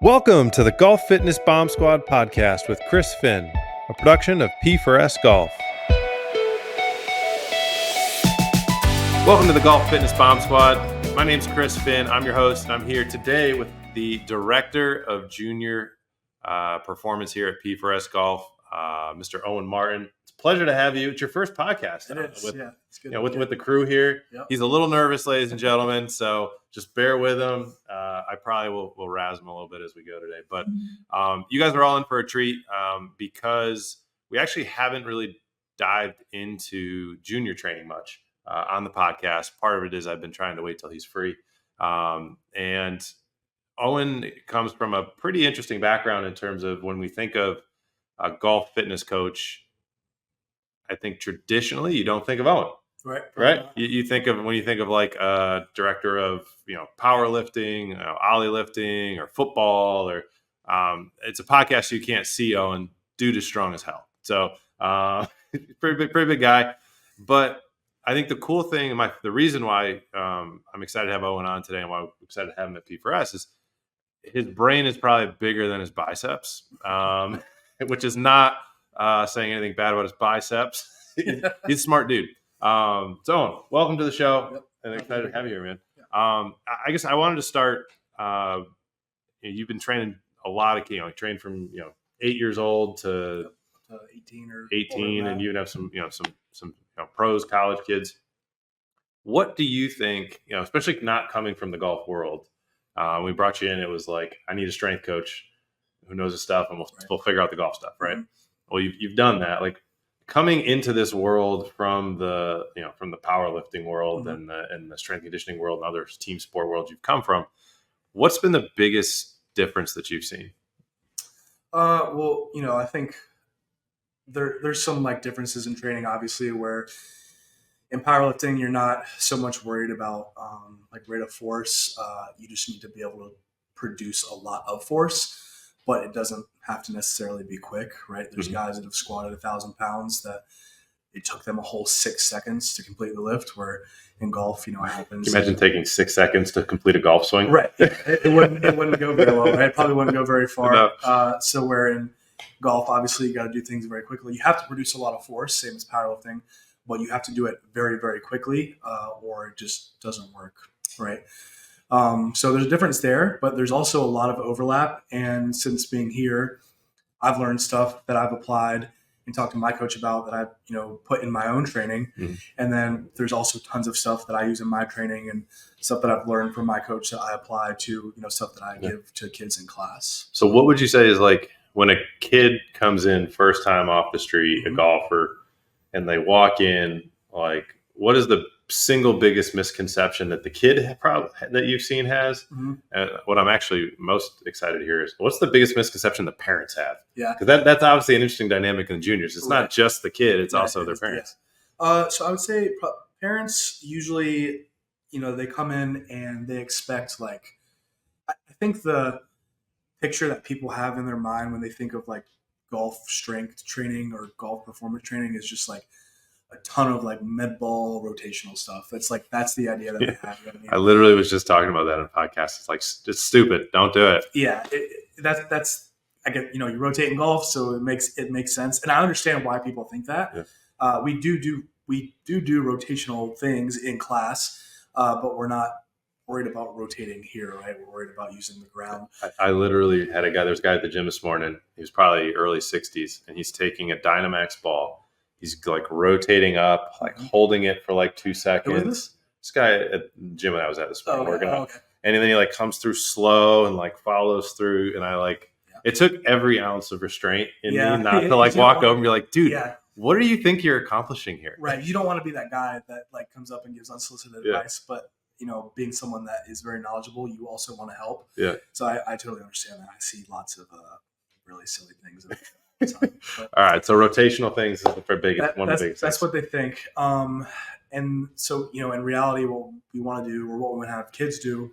Welcome to the Golf Fitness Bomb Squad podcast with Chris Finn, a production of P4S Golf. Welcome to the Golf Fitness Bomb Squad. My name's Chris Finn. I'm your host, and I'm here today with the Director of Junior Performance here at P4S Golf, Mr. Owen Martin. It's a pleasure to have you. It's your first podcast. It is, yeah. It's good. With the crew here. Yep. He's a little nervous, ladies and gentlemen, so just bear with him. I probably will razz him a little bit as we go today. But you guys are all in for a treat because we actually haven't really dived into junior training much on the podcast. Part of it is I've been trying to wait till he's free. And Owen comes from a pretty interesting background in terms of when we think of a golf fitness coach. I think traditionally you don't think of Owen. Right. You think of, when you think of like a director of, powerlifting, ollie lifting or football, or it's a podcast so you can't see Owen. Dude is strong as hell. So pretty big guy. But I think the cool thing, the reason why I'm excited to have Owen on today and why I'm excited to have him at P4S is his brain is probably bigger than his biceps, which is not saying anything bad about his biceps. He's a smart dude. So Owen, welcome to the show. Yep. And excited to have you here, man. Yep. I guess I wanted to start. You've been training a lot of kids. Trained from 8 years old to 18 or 18, and you even have some pros, college kids. What do you think? Especially not coming from the golf world. We brought you in. It was like, I need a strength coach who knows his stuff, and we'll figure out the golf stuff, right? Mm-hmm. Well, you've done that. Like, coming into this world from the powerlifting world and the strength conditioning world and other team sport worlds you've come from, what's been the biggest difference that you've seen? Well, I think there's some like differences in training, obviously, where in powerlifting you're not so much worried about like rate of force. You just need to be able to produce a lot of force, but it doesn't have to necessarily be quick, right? There's guys that have squatted 1,000 pounds that it took them a whole 6 seconds to complete the lift, where in golf, it happens. Can you imagine taking 6 seconds to complete a golf swing? Right. It wouldn't go very well, right? It probably wouldn't go very far. No. So where in golf, obviously, you got to do things very quickly. You have to produce a lot of force, same as powerlifting, but you have to do it very, very quickly or it just doesn't work, right? So there's a difference there, but there's also a lot of overlap. And since being here, I've learned stuff that I've applied and talked to my coach about that I've, put in my own training. Mm-hmm. And then there's also tons of stuff that I use in my training and stuff that I've learned from my coach that I apply to, stuff that I give to kids in class. So what would you say is like when a kid comes in first time off the street, mm-hmm. a golfer, and they walk in, like, what is the single biggest misconception that the kid that you've seen has? Mm-hmm. What I'm actually most excited to hear is, what's the biggest misconception the parents have? Yeah, because that's obviously an interesting dynamic in the juniors. It's not just the kid; it's also their parents. Yeah. So I would say parents usually, they come in and they expect, like, I think the picture that people have in their mind when they think of like golf strength training or golf performance training is just like a ton of like med ball rotational stuff. That's the idea that they have. I literally was just talking about that in a podcast. It's like, it's stupid. Don't do it. Yeah. That's, I get, you rotate in golf, so it makes sense. And I understand why people think that. Yeah. We do rotational things in class, but we're not worried about rotating here, right? We're worried about using the ground. I literally had there's a guy at the gym this morning. He was probably early 60s, and he's taking a Dynamax ball. He's like rotating up, like holding it for like 2 seconds. This guy at the gym that I was at this morning working out. Okay. And then he like comes through slow and like follows through. And it took every ounce of restraint in me not to like walk over and be like, dude, what do you think you're accomplishing here? Right. You don't want to be that guy that like comes up and gives unsolicited advice, but being someone that is very knowledgeable, you also want to help. Yeah. So I totally understand that. I see lots of really silly things. All right, so rotational things is one of the biggest. That's what they think. And so in reality, what we want to do, or what we want to have kids do,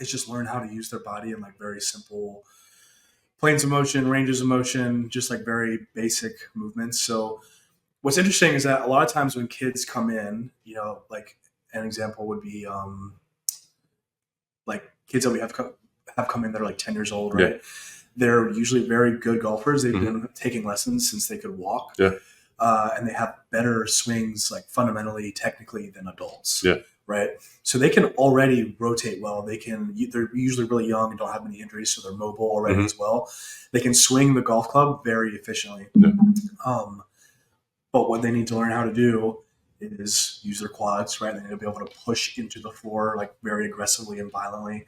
is just learn how to use their body in like very simple planes of motion, ranges of motion, just like very basic movements. So what's interesting is that a lot of times when kids come in, like an example would be like kids that we have have come in that are like 10 years old, right? They're usually very good golfers. They've been taking lessons since they could walk. And they have better swings, like fundamentally, technically, than adults. Right. So they can already rotate well. They're usually really young and don't have any injuries, so they're mobile already as well. They can swing the golf club very efficiently. But what they need to learn how to do is use their quads, right? They need to be able to push into the floor like very aggressively and violently.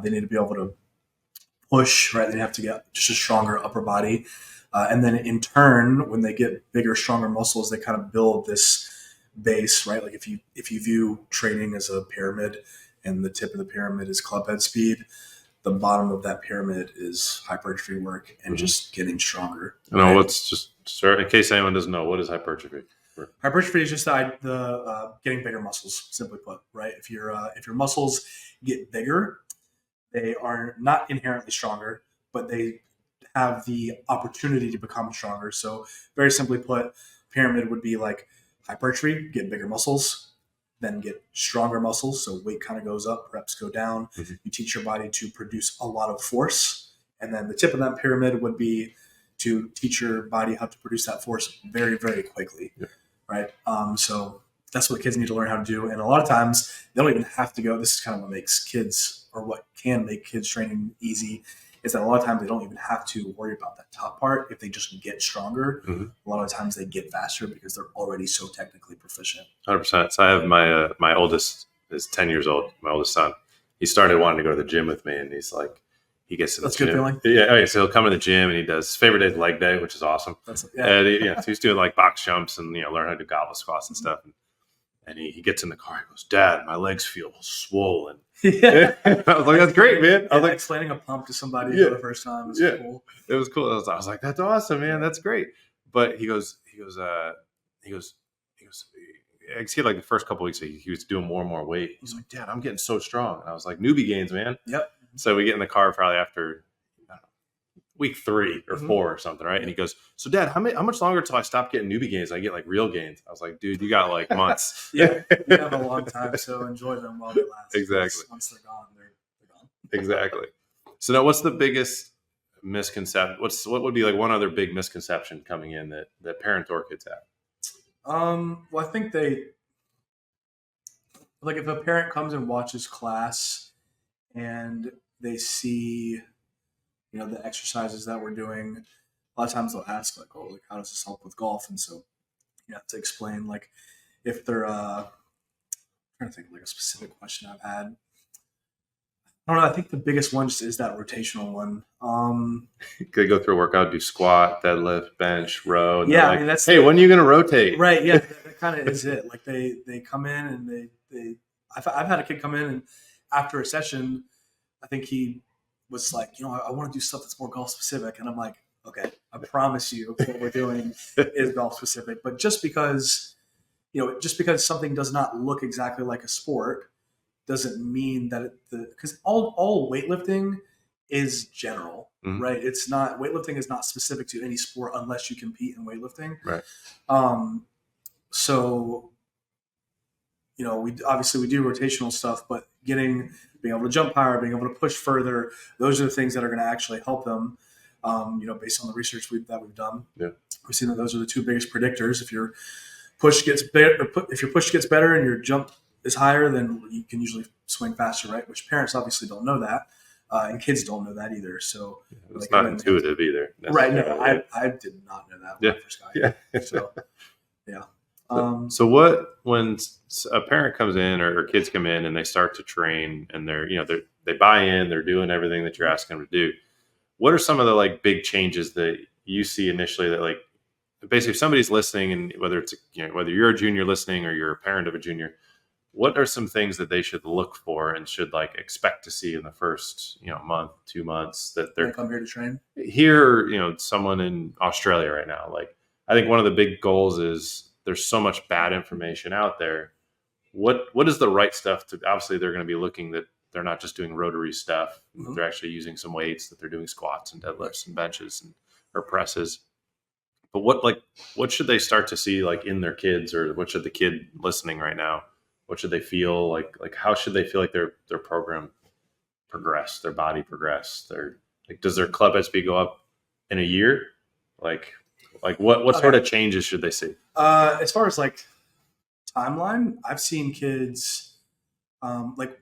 They need to be able to push, right? They have to get just a stronger upper body. And then in turn, when they get bigger, stronger muscles, they kind of build this base, right? Like if you view training as a pyramid and the tip of the pyramid is club head speed, the bottom of that pyramid is hypertrophy work and just getting stronger. No, let's just start, in case anyone doesn't know, what is hypertrophy? Hypertrophy is just the getting bigger muscles, simply put, right? If your muscles get bigger, they are not inherently stronger, but they have the opportunity to become stronger. So very simply put, pyramid would be like hypertrophy, get bigger muscles, then get stronger muscles. So weight kind of goes up, reps go down. You teach your body to produce a lot of force. And then the tip of that pyramid would be to teach your body how to produce that force very, very quickly. Right. So that's what kids need to learn how to do. And a lot of times they don't even have to go. This is kind of what makes kids, or what can make kids training easy, is that a lot of times they don't even have to worry about that top part. If they just get stronger, a lot of times they get faster because they're already so technically proficient. 100%. So I have my oldest is 10 years old, my oldest son. He started wanting to go to the gym with me, and he's like, he gets to the gym. That's a good feeling. Yeah. Okay, so he'll come to the gym, and he does his favorite day is leg day, which is awesome. So he's doing like box jumps and learn how to do goblet squats and stuff. And he gets in the car. He goes, "Dad, my legs feel swollen." I was like, "That's great, man." I was like, explaining a pump to somebody for the first time was cool. It was cool. I was like, "That's awesome, man. That's great." But he goes. I see, like the first couple of weeks, he was doing more and more weight. He's like, "Dad, I'm getting so strong." And I was like, "Newbie gains, man." So we get in the car probably after week 3 or 4 or something, right? And he goes, "So Dad, how much longer till I stop getting newbie gains? I get like real gains." I was like, "Dude, you got like months." You have a long time, so enjoy them while they last. Exactly. Once they're gone, they're gone. Exactly. So now, what's the biggest misconception? What would be like one other big misconception coming in that parents or kids have? Well, I think if a parent comes and watches class and they see, the exercises that we're doing, a lot of times they'll ask like, "Oh, like how does this help with golf?" And so you have to explain, like, if they're I'm trying to think of like a specific question I've had. I don't know. I think the biggest one just is that rotational one. They go through a workout, do squat, deadlift, bench, row. And I mean, that's hey, when are you going to rotate? Right. Yeah, that kind of is it. Like they come in and I've had a kid come in, and after a session, I think he was like, I want to do stuff that's more golf specific. And I'm like, okay, I promise you what we're doing is golf specific. But just because something does not look exactly like a sport doesn't mean that because all weightlifting is general, right? It's not, weightlifting is not specific to any sport unless you compete in weightlifting. Right. So, we do rotational stuff, but being able to jump higher, being able to push further, those are the things that are going to actually help them. Based on the research that we've done, we've seen that those are the two biggest predictors. If your push gets better and your jump is higher, then you can usually swing faster, right? Which parents obviously don't know that, and kids don't know that either. So it's not intuitive either, right? No, I did not know that when I first got here. So yeah. So what, when a parent comes in or kids come in and they start to train and they buy in, they're doing everything that you're asking them to do, what are some of the like big changes that you see initially that, like, basically if somebody's listening, and whether it's whether you're a junior listening or you're a parent of a junior, what are some things that they should look for and should like expect to see in the first month, 2 months that they're come here to train? Here, someone in Australia right now, like, I think one of the big goals is there's so much bad information out there. What is the right stuff to? Obviously, they're going to be looking that they're not just doing rotary stuff. They're actually using some weights, that they're doing squats and deadlifts and benches or presses. But what should they start to see like in their kids, or what should the kid listening right now? What should they feel like? Like, how should they feel like their program progress, their body progress? Does their club SP go up in a year? Like what sort of changes should they see? As far as like timeline, I've seen kids, like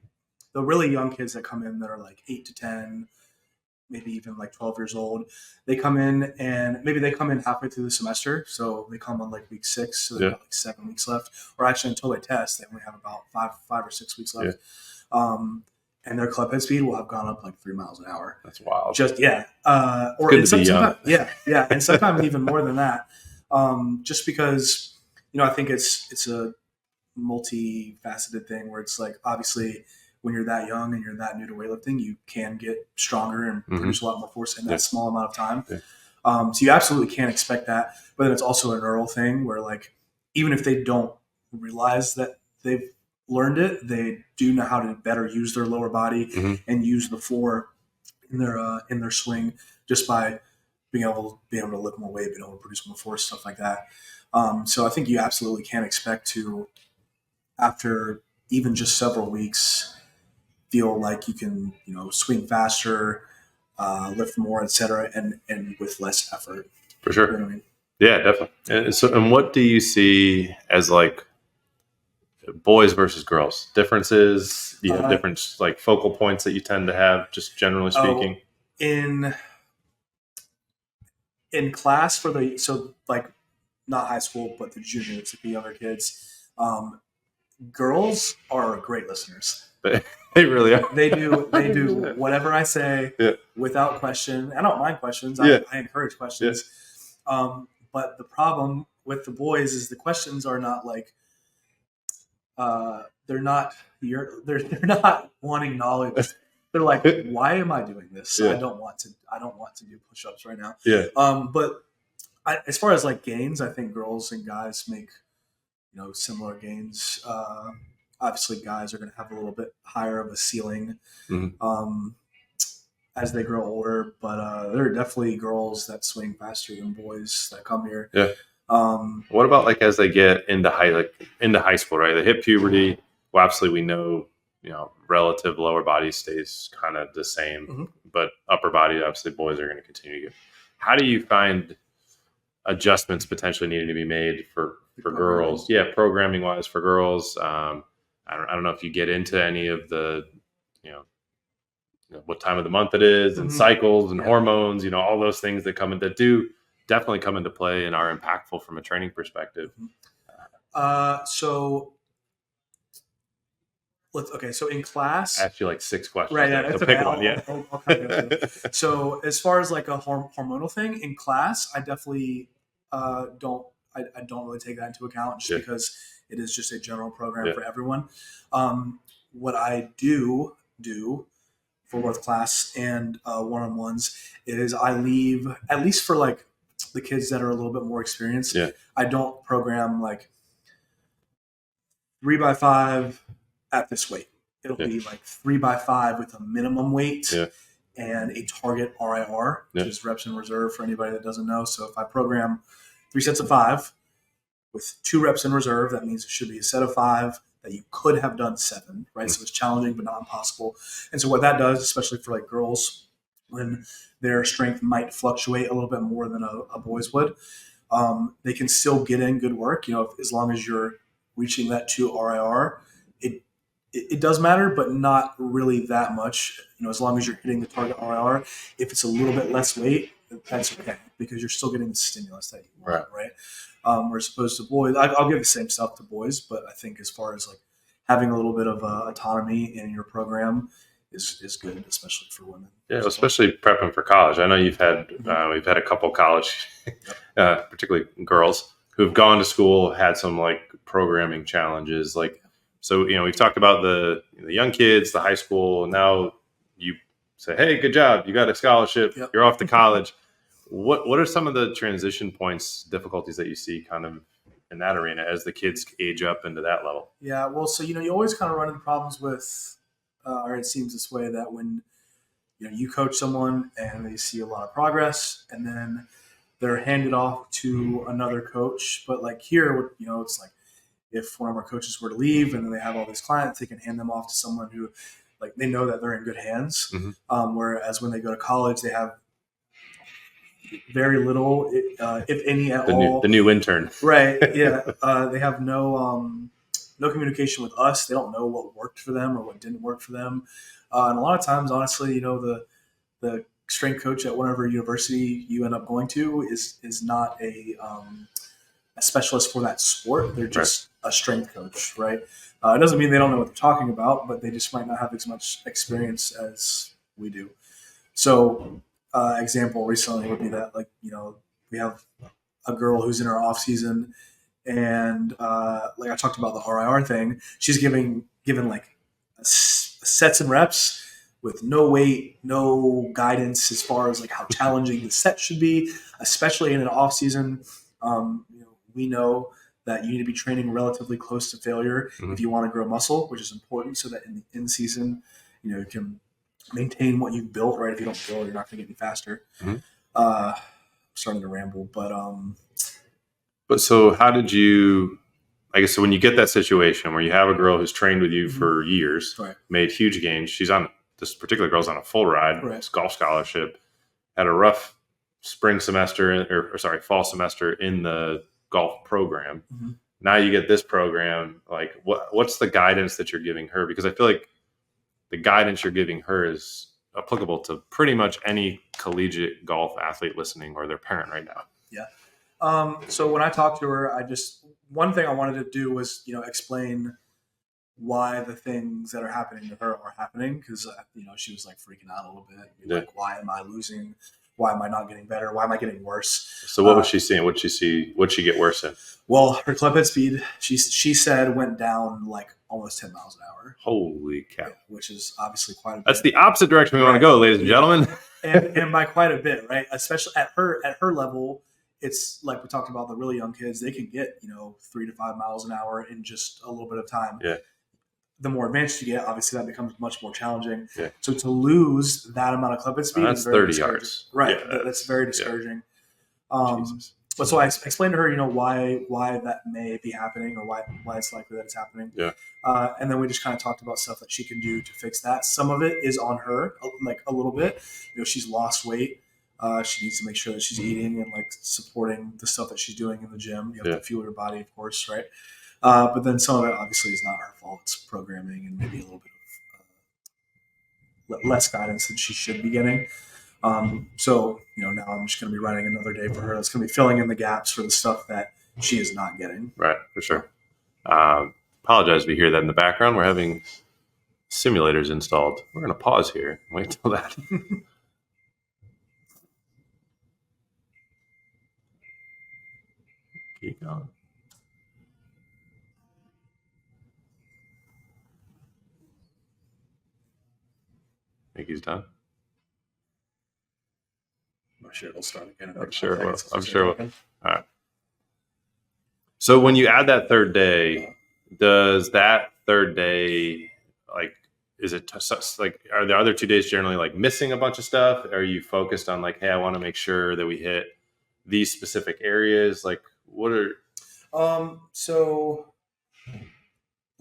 the really young kids that come in that are like 8 to 10, maybe even like 12 years old. They come in and maybe they come in halfway through the semester. So they come on like week 6, so they've got like 7 weeks left. Or actually until they test, they only have about 5 or 6 weeks left. And their club head speed will have gone up like 3 miles an hour. That's wild. Or good to be young. Yeah. And sometimes even more than that. Just because, I think it's a multifaceted thing where it's like, obviously when you're that young and you're that new to weightlifting, you can get stronger and produce a lot more force in that small amount of time. So you absolutely can't expect that. But then it's also a neural thing where like, even if they don't realize that they've learned it, they do know how to better use their lower body and use the floor in their swing just by being able to lift more weight, being able to produce more force, stuff like that. So I think you absolutely can expect to, after even just several weeks, feel like you can, swing faster, lift more, etc., and with less effort. For sure. You know what I mean? Yeah, definitely. And what do you see as like boys versus girls differences? You have different like focal points that you tend to have, just generally speaking. In class so like not high school, but the juniors, the younger kids, girls are great listeners. They really are. They do whatever I say without question. I don't mind questions. I encourage questions. But the problem with the boys is the questions are not like they're not wanting knowledge. They're like, why am I doing this? I don't want to do push-ups right now. But as far as like gains, I think girls and guys make similar gains. Obviously, guys are going to have a little bit higher of a ceiling as they grow older, but there are definitely girls that swing faster than boys that come here. What about like as they get into high school, right? They hit puberty. Well, obviously, we know relative lower body stays kind of the same, but upper body, obviously, boys are going to continue to get. How do you find adjustments potentially needing to be made for girls? Programming wise for girls. I don't know if you get into any of the, what time of the month it is and cycles and hormones, all those things that do definitely come into play and are impactful from a training perspective. So in class, I asked you like 6 questions. Right. Yeah, so pick one. I'll kind of go through. So as far as like a hormonal thing in class, I definitely don't really take that into account just because it is just a general program for everyone. What I do for both class and one-on-ones is I leave, at least for like the kids that are a little bit more experienced, I don't program like 3x5 at this weight. It'll be like 3x5 with a minimum weight and a target RIR, which is reps in reserve for anybody that doesn't know. So if I program 3 sets of 5 with 2 reps in reserve, that means it should be a set of 5 that you could have done 7, right? So it's challenging, but not impossible. And so what that does, especially for like girls, when their strength might fluctuate a little bit more than a boys would, they can still get in good work, as long as you're reaching that 2 RIR. It does matter, but not really that much. As long as you're hitting the target RIR, if it's a little bit less weight, that's okay because you're still getting the stimulus that you want, right? Whereas opposed to boys, I'll give the same stuff to boys, but I think as far as like having a little bit of autonomy in your program is good, especially for women. Yeah, especially prepping for college. I know you've had we've had a couple college, particularly girls, who've gone to school, had some like programming challenges, like. So, we've talked about the young kids, the high school. Now you say, hey, good job. You got a scholarship. Yep. You're off to college. What are some of the transition points, difficulties that you see kind of in that arena as the kids age up into that level? Yeah, well, so, you always kind of run into problems with, or it seems this way, that when, you coach someone and they see a lot of progress and then they're handed off to another coach. But like here, it's like, if one of our coaches were to leave and then they have all these clients, they can hand them off to someone who like they know that they're in good hands. Mhm. Whereas when they go to college, they have very little, if any at all. The new intern. Right. Yeah. They have no communication with us. They don't know what worked for them or what didn't work for them. And a lot of times, honestly, the strength coach at whatever university you end up going to is not a specialist for that sport. They're just a strength coach, right? It doesn't mean they don't know what they're talking about, but they just might not have as much experience as we do. So, example recently would be that, like, we have a girl who's in her off season, and like I talked about the RIR thing, she's given like sets and reps with no weight, no guidance as far as like how challenging the set should be, especially in an off season. We know that you need to be training relatively close to failure if you want to grow muscle, which is important so that in the in season, you can maintain what you've built, right? If you don't build, you're not going to get any faster. I'm starting to ramble, but so how did you, I guess, so when you get that situation where you have a girl who's trained with you for years, made huge gains, this particular girl's on a full ride, golf scholarship, had a rough fall semester in the golf program. Now you get this program, like what's the guidance that you're giving her? Because I feel like the guidance you're giving her is applicable to pretty much any collegiate golf athlete listening or their parent right now. Yeah. So when I talked to her, one thing I wanted to do was, explain why the things that are happening to her are happening. Because, she was like freaking out a little bit. Like, why am I losing? Why am I not getting better? Why am I getting worse? So what was she seeing? What'd she see? What'd she get worse in? Well, her club head speed, she said, went down like almost 10 miles an hour. Holy cow. Yeah, which is obviously quite a bit. That's the opposite direction we want to go, ladies and gentlemen. and by quite a bit, right? Especially at her level, it's like we talked about the really young kids, they can get, 3 to 5 miles an hour in just a little bit of time. Yeah. The more advanced you get, obviously that becomes much more challenging. Yeah. So to lose that amount of club head speed is very 30 yards. Right. Yeah. That's very discouraging. Yeah. But so I explained to her, why that may be happening or why it's likely that it's happening. Yeah. And then we just kind of talked about stuff that she can do to fix that. Some of it is on her, like a little bit. She's lost weight. She needs to make sure that she's eating and like supporting the stuff that she's doing in the gym. You have to fuel your body, of course, right? But then some of it obviously is not her fault. It's programming and maybe a little bit of less guidance than she should be getting. So now I'm just going to be writing another day for her. That's going to be filling in the gaps for the stuff that she is not getting. Right, for sure. Apologize if you hear that in the background. We're having simulators installed. We're going to pause here. Wait till that. Keep going. Think he's done? I'm sure it'll start again. I'm sure it will. All right. So when you add that third day, does that third day, like, is it like, are the other 2 days generally like missing a bunch of stuff? Are you focused on like, hey, I want to make sure that we hit these specific areas? Like, what are... So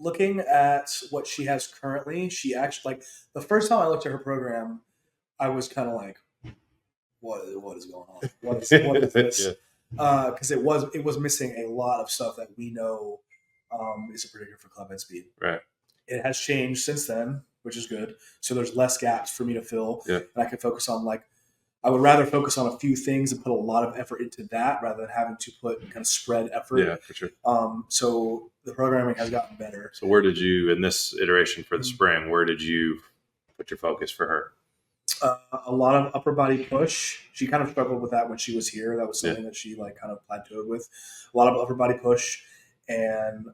looking at what she has currently, she actually, like, the first time I looked at her program, I was kind of like, what is going on? What is this? Because it was missing a lot of stuff that we know is a predictor for club head speed. Right. It has changed since then, which is good. So there's less gaps for me to fill, and I can focus on, like, I would rather focus on a few things and put a lot of effort into that rather than having to put kind of spread effort. Yeah, for sure. So the programming has gotten better. So where did you, in this iteration for the spring, where did you put your focus for her? A lot of upper body push. She kind of struggled with that when she was here. That was something that she like kind of plateaued with. A lot of upper body push and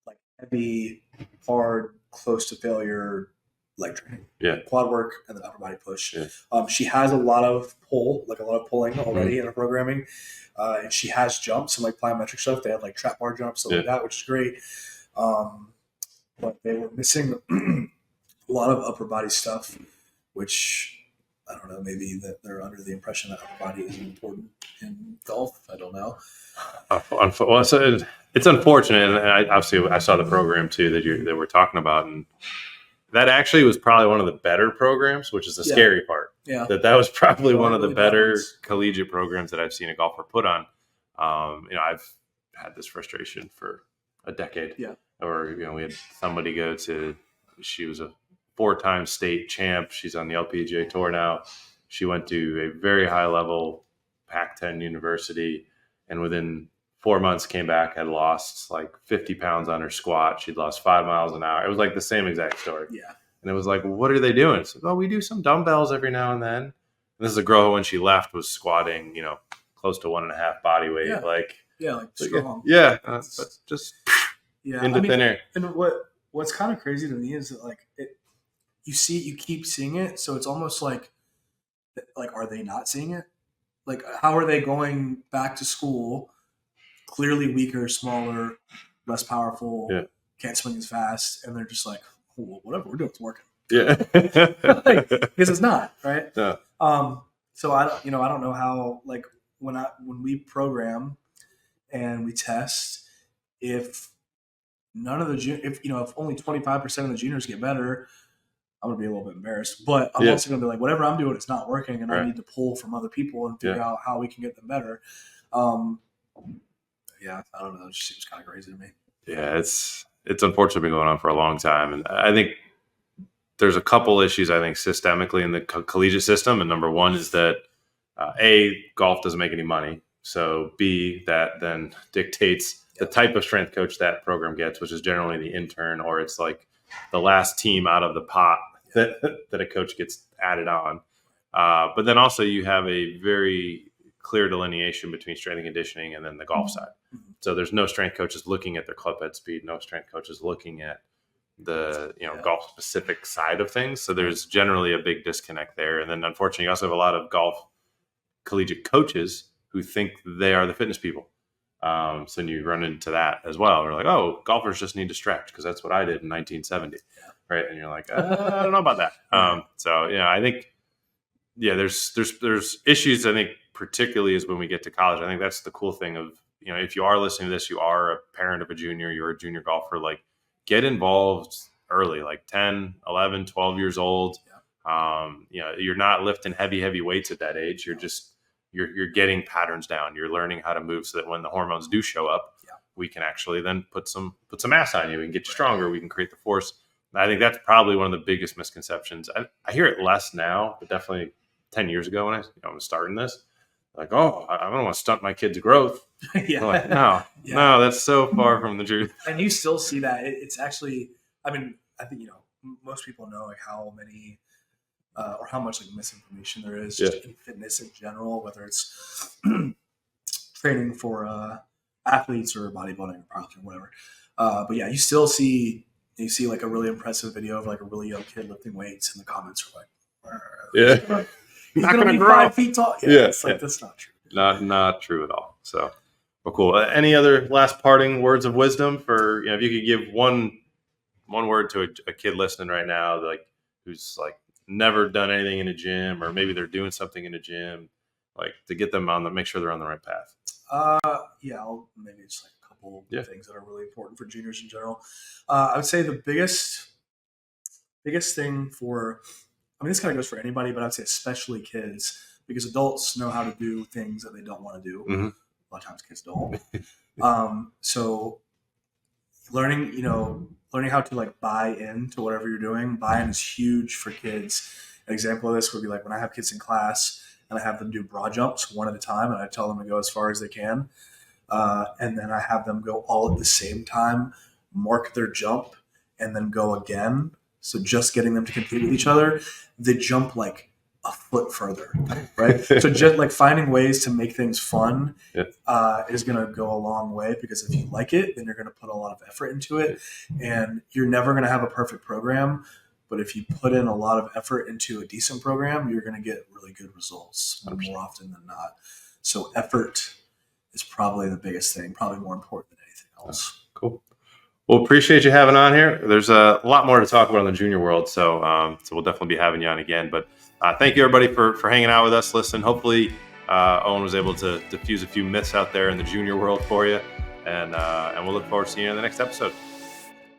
like heavy, hard, close to failure leg training. Yeah. Quad work and then upper body push. Yeah. She has a lot of pulling already in her programming. And she has jumps and like plyometric stuff. They had like trap bar jumps, stuff like that, which is great. But they were missing a lot of upper body stuff, which I don't know, maybe that they're under the impression that upper body isn't important in golf. I don't know. Well, so it's unfortunate, and obviously I saw the program too that we're talking about, and that actually was probably one of the better programs, which is the scary part. Yeah, that was probably one of the better collegiate programs that I've seen a golfer put on. I've had this frustration for a decade. Yeah. Or we had somebody go to. She was a 4-time state champ. She's on the LPGA tour now. She went to a very high level Pac-10 university, and within 4 months came back, had lost like 50 pounds on her squat. She'd lost 5 miles an hour. It was like the same exact story. Yeah. And it was like, well, what are they doing? It's like, oh, we do some dumbbells every now and then. And this is a girl who, when she left, was squatting, close to 1.5 body weight. Yeah. Like strong. Yeah. But just into thin air. And what's kind of crazy to me is that you keep seeing it. So it's almost like, are they not seeing it? Like, how are they going back to school? Clearly weaker, smaller, less powerful, can't swing as fast. And they're just like, well, whatever we're doing, it's working. Yeah. Because it's not, right? No. So I don't know how, like, when we program and we test, if none of the if only 25% of the juniors get better, I'm gonna be a little bit embarrassed. But I'm also gonna be like, whatever I'm doing, it's not working, and I need to pull from other people and figure out how we can get them better. I don't know. It just seems kind of crazy to me. Yeah, it's unfortunately been going on for a long time, and I think there's a couple issues, I think, systemically in the collegiate system. And number one is that A, golf doesn't make any money. So B, that then dictates the type of strength coach that program gets, which is generally the intern, or it's like the last team out of the pot that a coach gets added on. But then also you have a very clear delineation between strength and conditioning and then the golf side. So there's no strength coaches looking at their club head speed, no strength coaches looking at the golf specific side of things. So there's generally a big disconnect there. And then unfortunately you also have a lot of golf collegiate coaches who think they are the fitness people. So you run into that as well. We're like, oh, golfers just need to stretch because that's what I did in 1970. Right. And you're like, I don't know about that. I think, there's issues. I think particularly is when we get to college. I think that's the cool thing of, if you are listening to this, you are a parent of a junior, you're a junior golfer, like get involved early, like 10, 11, 12 years old. You're not lifting heavy weights at that age. You're just, you're getting patterns down. You're learning how to move so that when the hormones do show up, we can actually then put some mass on you and get you stronger. We can create the force. And I think that's probably one of the biggest misconceptions. I hear it less now, but definitely 10 years ago when I was starting this, like, oh, I don't want to stunt my kid's growth. Like, no, that's so far from the truth. And you still see that. It's actually, I think, most people know like how many or how much like misinformation there is just in fitness in general, whether it's training for athletes or bodybuilding or powerlifting or whatever. But yeah, you still see like a really impressive video of like a really young kid lifting weights, and the comments are like, he's not gonna be grow 5 feet tall. It's like that's not true. Not true at all. So, well, cool. Any other last parting words of wisdom for if you could give one word to a kid listening right now, like who's like never done anything in a gym, or maybe they're doing something in a gym, like to get them make sure they're on the right path. I'll maybe just like a couple things that are really important for juniors in general. I would say the biggest thing for, this kind of goes for anybody, but I'd say especially kids, because adults know how to do things that they don't want to do. Mm-hmm. A lot of times kids don't. So learning how to like buy into whatever you're doing. Buy-in is huge for kids. An example of this would be like when I have kids in class and I have them do broad jumps one at a time, and I tell them to go as far as they can. And then I have them go all at the same time, mark their jump, and then go again. So just getting them to compete with each other, they jump like a foot further, right? So just like finding ways to make things fun is going to go a long way, because if you like it, then you're going to put a lot of effort into it, and you're never going to have a perfect program. But if you put in a lot of effort into a decent program, you're going to get really good results 100%. More often than not. So effort is probably the biggest thing, probably more important than anything else. Cool. Well, appreciate you having on here. There's a lot more to talk about in the junior world, so we'll definitely be having you on again. But thank you everybody for hanging out with us. Listen, hopefully Owen was able to diffuse a few myths out there in the junior world for you, and we'll look forward to seeing you in the next episode.